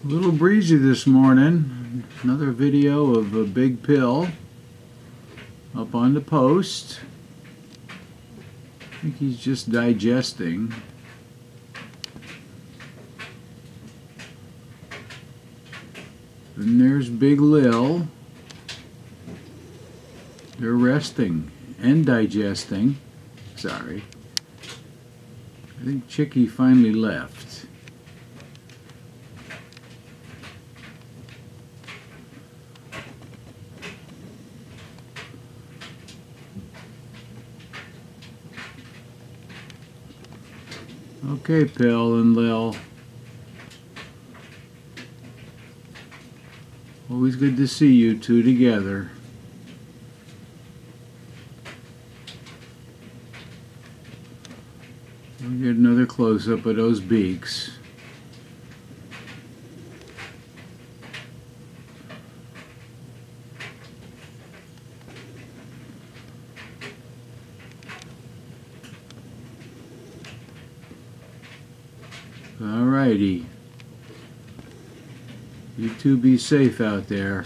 A little breezy this morning. Another video of a big pill up on the post. I think he's just digesting. And there's Big Lil. They're resting and digesting. Sorry. I think Chickie finally left. Okay, Pill and Lil. Always good to see you two together. We'll get another close-up of those beaks. Alrighty. You two be safe out there.